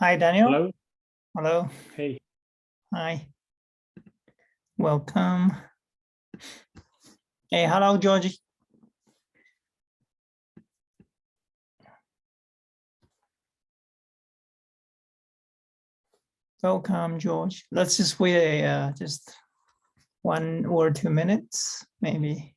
Hi, Daniel. Hello. Hello. Hey. Hi. Welcome. Hey, hello, George. Welcome, George. Let's just wait just 1 or 2 minutes, maybe.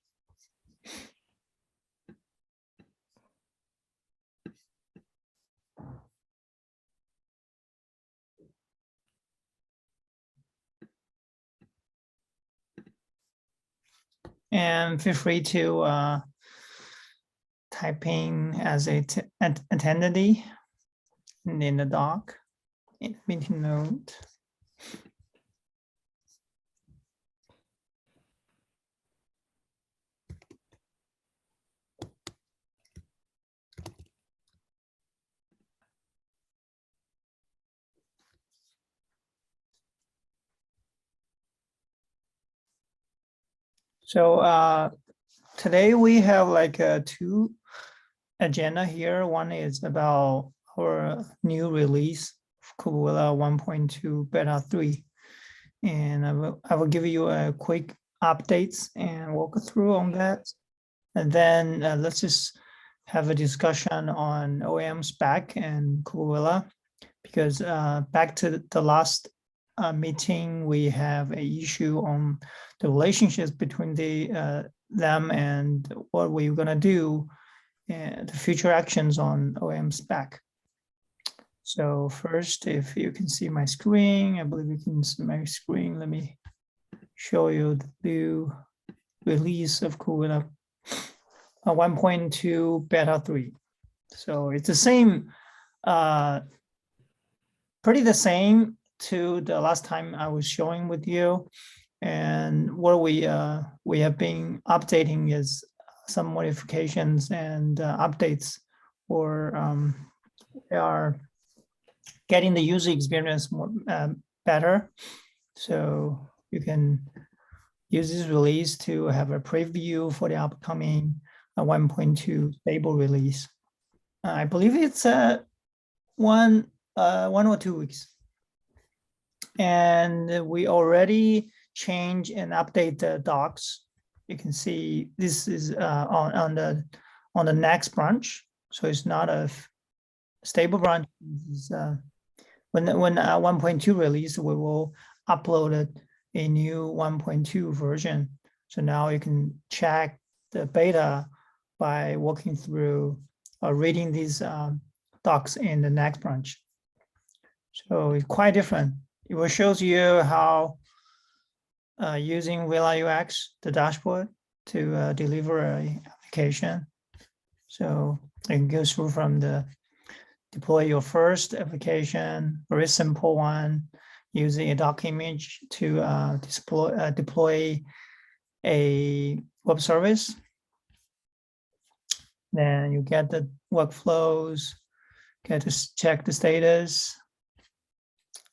And feel free to type in as a attendee in the doc, in the meeting note. So today we have like 2 agenda here. One is about our new release of KubeVela 1.2 beta 3. And I will give you a quick updates and walk through on that. And then let's just have a discussion on OAM spec and KubeVela, because back to the last meeting, we have an issue on the relationships between them and what we're gonna do and the future actions on OAM spec. So first, if you can see my screen, I believe you can see my screen. Let me show you the new release of KubeVela 1.2 beta 3. So it's the same, pretty the same to the last time I was showing with you. And what we have been updating is some modifications and updates, or we are getting the user experience more better. So you can use this release to have a preview for the upcoming 1.2 stable release. I believe it's 1 or 2 weeks. And we already change and update the docs. You can see this is on the next branch. So it's not a stable branch. This is, when 1.2 release, we will upload a new 1.2 version. So now you can check the beta by walking through or reading these docs in the next branch. So it's quite different. It will shows you how using Vela UX, the dashboard, to deliver an application. So you can go through from the deploy your first application, very simple one, using a doc image to deploy a web service. Then you get the workflows, get to check the status.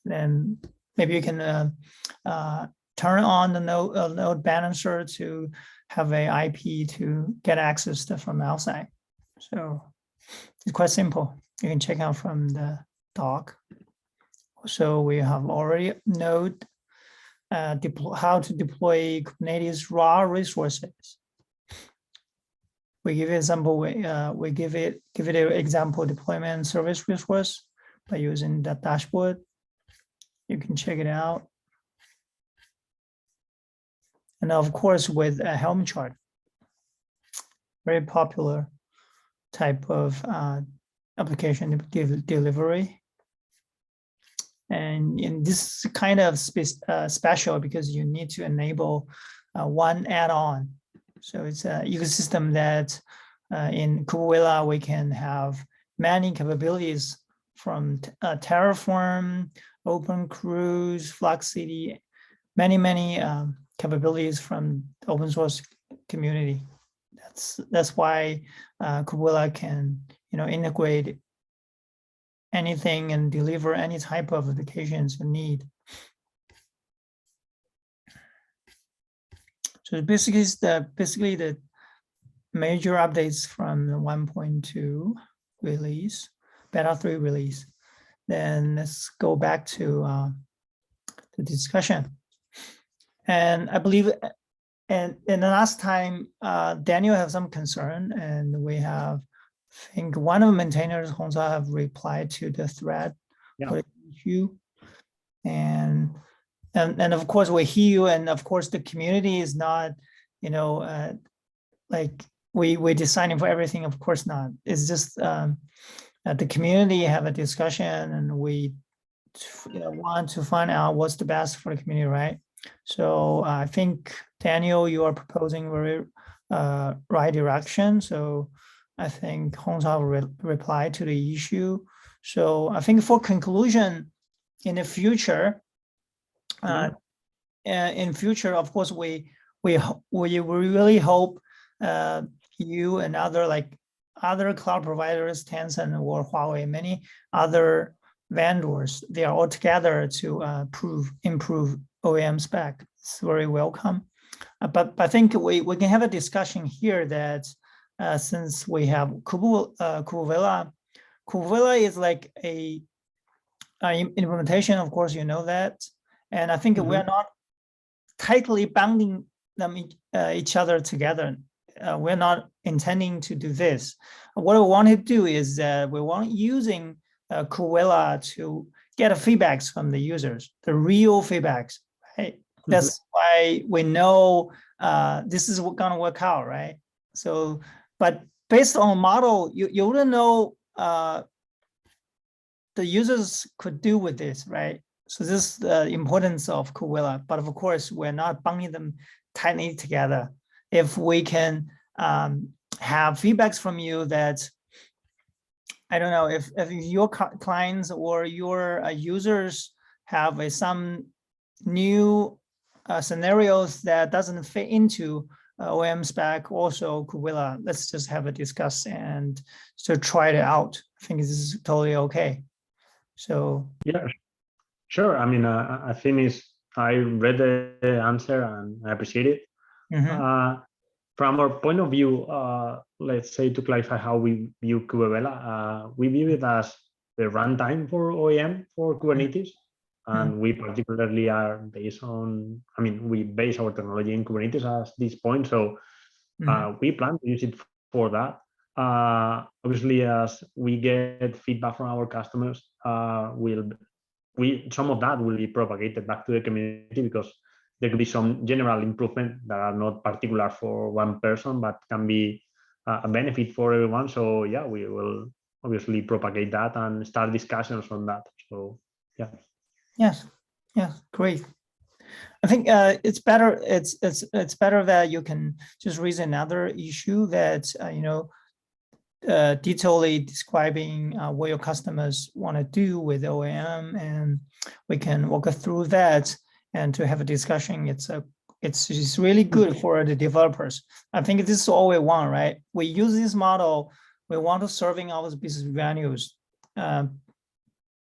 Then maybe you can turn on the node balancer to have an IP to get access from outside. So it's quite simple. You can check out from the doc. So we have already node how to deploy Kubernetes raw resources. We give example. We give it an example deployment service resource by using that dashboard. You can check it out. And of course, with a Helm chart, very popular type of application delivery. And this is kind of special because you need to enable one add-on. So it's an ecosystem that in KubeVela, we can have many capabilities from Terraform, OpenCruise, FluxCD, many capabilities from the open source community. That's why KubeVela can integrate anything and deliver any type of applications you need. So basically, the major updates from the 1.2 release, beta 3 release. then let's go back to the discussion. And I believe, and the last time, Daniel have some concern, and we have, I think one of the maintainers, Hongsa, have replied to the thread for the issue. And of course we hear you, and of course the community is not, like we're deciding for everything, of course not. It's just the community have a discussion, and we want to find out what's the best for the community, right? So I think, Daniel, you are proposing very right direction. So I think Hongsa will reply to the issue. So I think for conclusion, in the future, of course, we really hope you and other cloud providers, Tencent or Huawei, many other vendors, they are all together to improve OAM spec. It's very welcome. But I think we can have a discussion here that since we have KubeVela is like a implementation, of course, you know that. And I think we're not tightly binding them each other together. We're not intending to do this. What we want to do is we want using KubeVela to get feedbacks from the users, the real feedbacks, right? That's why we know this is gonna work out, right? So, but based on model, you wouldn't know the users could do with this, right? So this is the importance of KubeVela, but of course, we're not binding them tightly together. If we can have feedbacks from you that, I don't know, if your clients or your users have some new scenarios that doesn't fit into OAM spec, also KubeVela, let's just have a discuss and so try it out. I think this is totally okay. So yeah, sure. I mean, I think I read the answer and I appreciate it. From our point of view, let's say to clarify how we view KubeVela, we view it as the runtime for OAM for Kubernetes. And we particularly are based on, I mean, we base our technology in Kubernetes at this point. So we plan to use it for that. Obviously, as we get feedback from our customers, some of that will be propagated back to the community, because there could be some general improvement that are not particular for one person, but can be a benefit for everyone. So yeah, we will obviously propagate that and start discussions on that. So yeah. Yes, great. I think it's better. It's better that you can just raise another issue that detailedly describing what your customers want to do with OAM, and we can walk through that and to have a discussion. It's really good for the developers. I think this is all we want, right? We use this model. We want to serving our business values.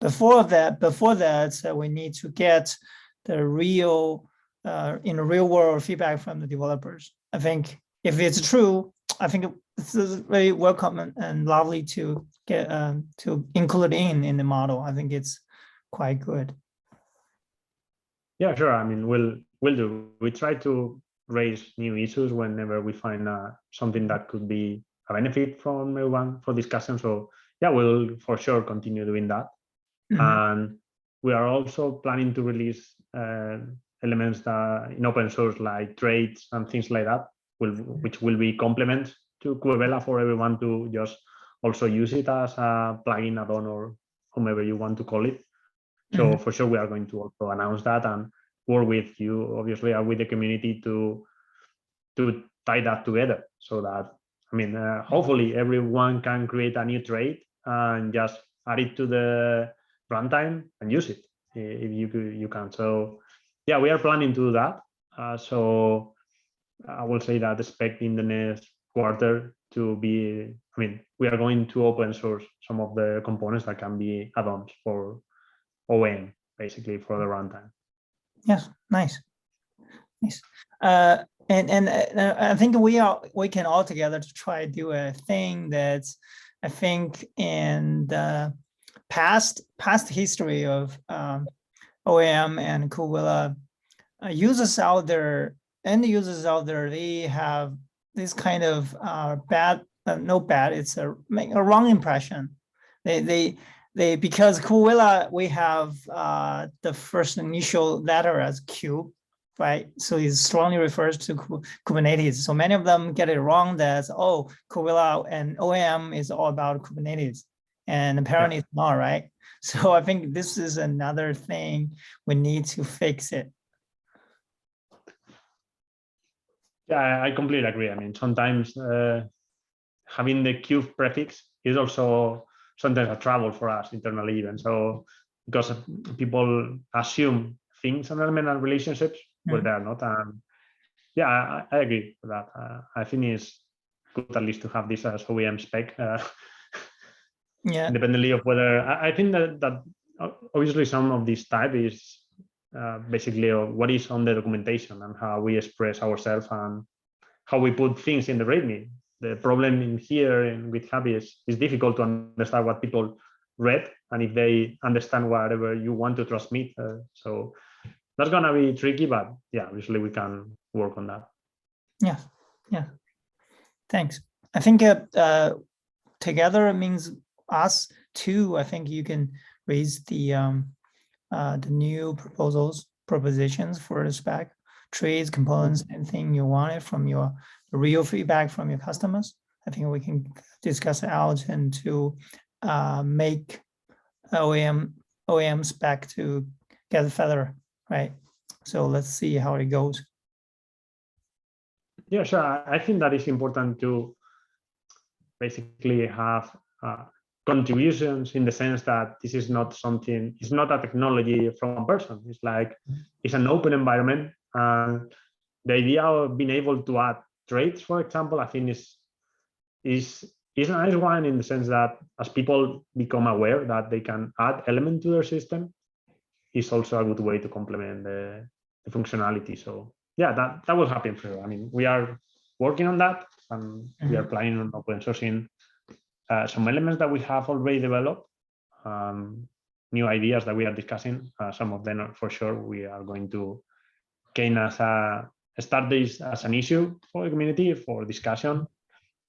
Before that, we need to get the real, in the real world feedback from the developers. I think if it's true, I think this is very welcome and lovely to get to include in the model. I think it's quite good. Yeah, sure. I mean, we'll do. We try to raise new issues whenever we find something that could be a benefit from everyone for discussion. So yeah, we'll for sure continue doing that. And we are also planning to release elements that in open source, like traits and things like that, which will be complements to KubeVela for everyone to just also use it as a plugin, add-on, or whomever you want to call it. So for sure, we are going to also announce that and work with you, obviously, with the community to tie that together, so that, I mean, hopefully everyone can create a new trait and just add it to the runtime and use it if you can. So yeah, we are planning to do that. So I will say that expect in the next quarter to be, I mean, we are going to open source some of the components that can be add-ons for OAM, basically, for the runtime. Yes, nice. And I think we can all together to try to do a thing that I think in the past history of OAM and KubeVela users out there, end users out there, they have this kind of bad, no bad, it's a wrong impression. They because KubeVela, we have the first initial letter as Q, right? So it strongly refers to Kubernetes. So many of them get it wrong that, oh, KubeVela and OAM is all about Kubernetes. And apparently it's not, right? So I think this is another thing we need to fix it. Yeah, I completely agree. I mean, sometimes having the Q prefix is also sometimes a trouble for us internally even. So because people assume things on elemental relationships where they are not. Yeah, I agree with that. I think it's good at least to have this as OEM spec. Yeah. Independently of whether I think that obviously some of this type is basically what is on the documentation and how we express ourselves and how we put things in the README. The problem in here in GitHub is difficult to understand what people read and if they understand whatever you want to transmit. So that's gonna be tricky, but yeah, obviously we can work on that. Yeah. Thanks. I think together means us too. I think you can raise the new propositions for the spec, trades, components, anything you wanted from your real feedback from your customers. I think we can discuss it out and to make OAM spec to get feather, right? So let's see how it goes. Yeah, sure. I think that is important to basically have contributions in the sense that this is not something, it's not a technology from one person. It's like, it's an open environment. And the idea of being able to add traits, for example, I think is a nice one in the sense that as people become aware that they can add element to their system, is also a good way to complement the functionality. So yeah, that will happen for you. I mean, we are working on that and we are planning on open sourcing some elements that we have already developed, new ideas that we are discussing. Some of them are for sure we are going to gain as start this as an issue for the community for discussion.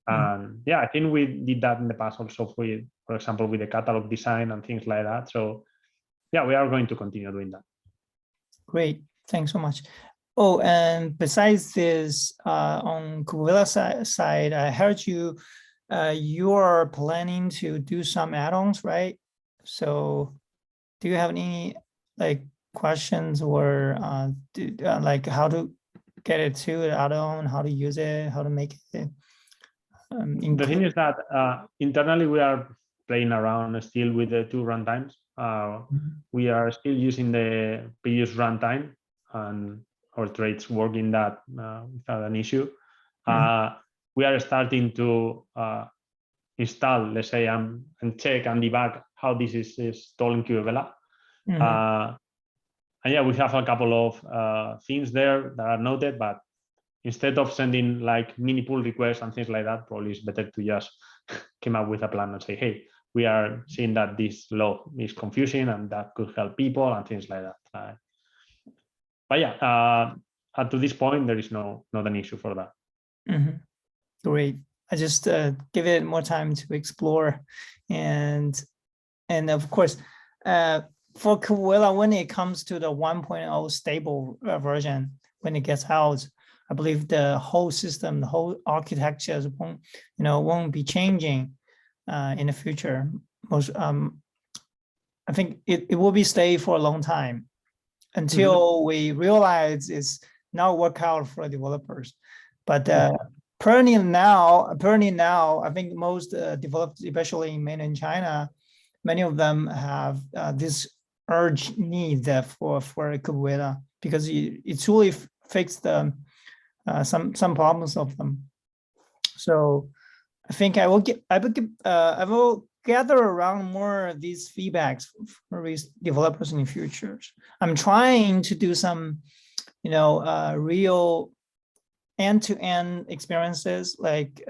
And yeah, I think we did that in the past also with, for example, with the catalog design and things like that. So yeah, we are going to continue doing that. Great, thanks so much. Oh, and besides this, on KubeVela side, I heard you are planning to do some add-ons, right? So do you have any like questions or like how to get it to the add-on, how to use it, how to make it? The thing is that internally we are playing around still with the two runtimes. We are still using the previous runtime and our traits work in that without an issue. We are starting to install, let's say, and check and debug how this is installed in KubeVela. And yeah, we have a couple of things there that are noted, but instead of sending like mini pull requests and things like that, probably it's better to just come up with a plan and say, hey, we are seeing that this law is confusing and that could help people and things like that. But yeah, up to this point, there is not an issue for that. Great. I just give it more time to explore, and of course, for KubeVela, when it comes to the 1.0 stable version, when it gets out, I believe the whole system, the whole architecture won't be changing in the future. I think it will be stay for a long time until we realize it's not work out for developers. But apparently now, I think most developers, especially in mainland China, many of them have this urge need for KubeVela because it truly fixed the some problems of them. So I think I will gather around more of these feedbacks for these developers in the future. I'm trying to do some, real end-to-end experiences, like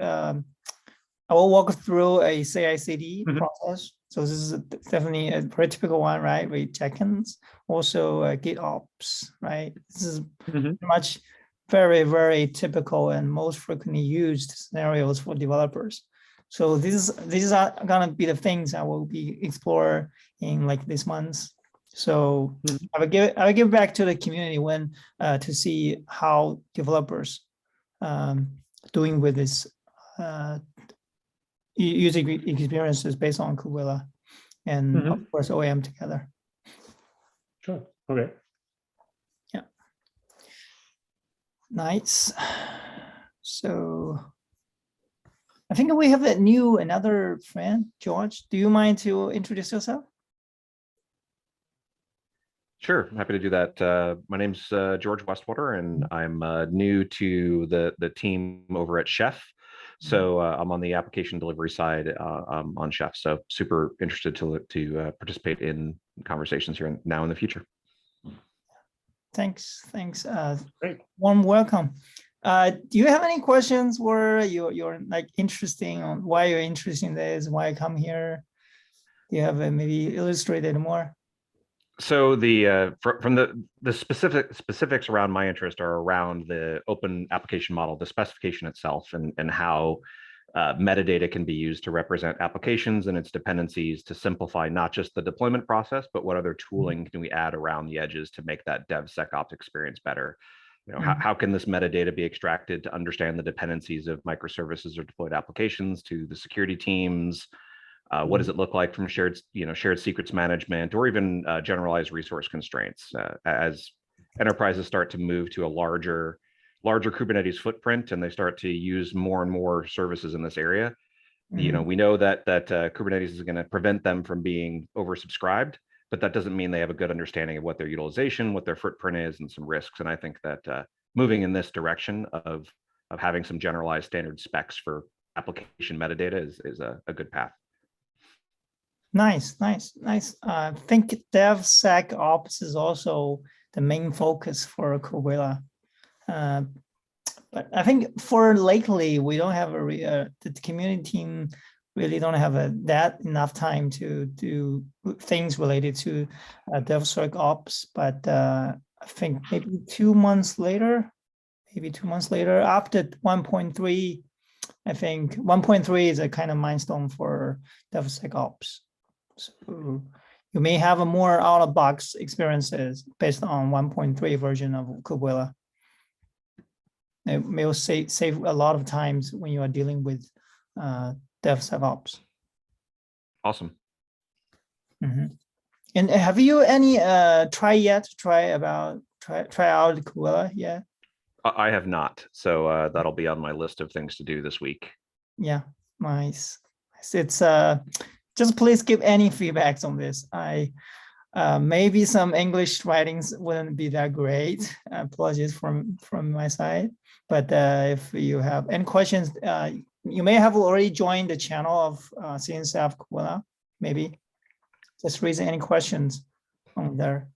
I will walk through a CI/CD Mhm. process. So this is definitely a very typical one, right? With check-ins, also GitOps, right? This is Mhm. pretty much very, very typical and most frequently used scenarios for developers. So these are gonna be the things I will be explore in like this month. So Mhm. I will give back to the community when to see how developers doing with this user experiences based on KubeVela and of course OAM together. Sure. Okay. Yeah. Nice. So I think we have another friend, George. Do you mind to introduce yourself? Sure, I'm happy to do that. My name's George Westwater, and I'm new to the team over at Chef. So I'm on the application delivery side on Chef. So super interested to participate in conversations here now in the future. Thanks. Great. Warm welcome. Do you have any questions where you're like interesting on why you're interested in this, why I come here? Do you have maybe illustrated more? So from the specifics around my interest are around the open application model, the specification itself, and how metadata can be used to represent applications and its dependencies to simplify not just the deployment process, but what other tooling can we add around the edges to make that DevSecOps experience better? You know, how can this metadata be extracted to understand the dependencies of microservices or deployed applications to the security teams? What does it look like from shared secrets management, or even generalized resource constraints as enterprises start to move to a larger Kubernetes footprint and they start to use more and more services in this area? You know, we know that Kubernetes is going to prevent them from being oversubscribed, but that doesn't mean they have a good understanding of what their utilization, what their footprint is, and some risks. And I think that moving in this direction of having some generalized standard specs for application metadata is a good path. Nice. I think DevSecOps is also the main focus for KubeVela. But I think for lately, we don't have the community team really don't have that enough time to do things related to DevSecOps. But I think maybe 2 months later, after 1.3, I think 1.3 is a kind of milestone for DevSecOps. So you may have a more out-of-box experiences based on 1.3 version of KubeVela. It may save a lot of times when you are dealing with DevSecOps. Awesome. And have you any try out KubeVela yet? I have not, so that'll be on my list of things to do this week. Yeah, nice. It's just please give any feedbacks on this. Maybe some English writings wouldn't be that great. Apologies from my side. But if you have any questions, you may have already joined the channel of CNCF KubeVela. Maybe just raise any questions on there.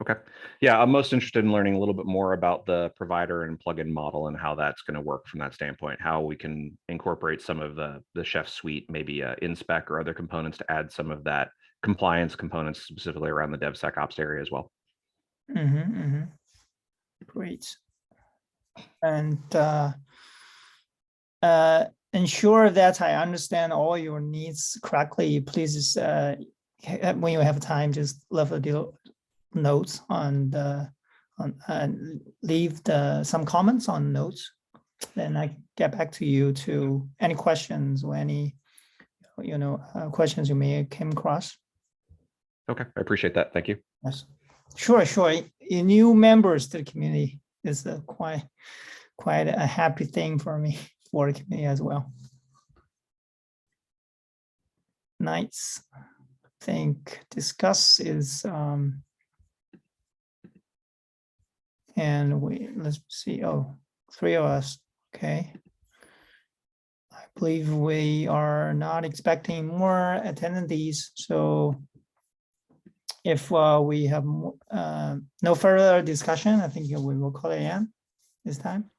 Okay. Yeah, I'm most interested in learning a little bit more about the provider and plugin model and how that's going to work from that standpoint, how we can incorporate some of the Chef suite, maybe InSpec or other components to add some of that compliance components specifically around the DevSecOps area as well. Great. And ensure that I understand all your needs correctly. Please, when you have time, just leave a notes on leave some comments on notes. Then I get back to you to any questions or any questions you may came across. Okay, I appreciate that. Thank you. Yes, sure. New members to the community is quite a happy thing for me, for the community as well. Nice. I think discuss is and let's see. Oh, 3 of us. Okay. I believe we are not expecting more attendees. So if we have no further discussion, I think we will call it in this time.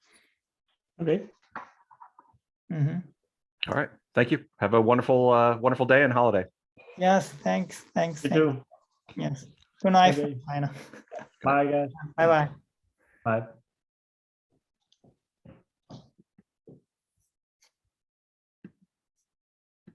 Okay. All right. Thank you. Have a wonderful, wonderful day and holiday. Yes, thanks. You too. Yes. Good night, Okay. China. Bye, guys. Bye bye. Bye.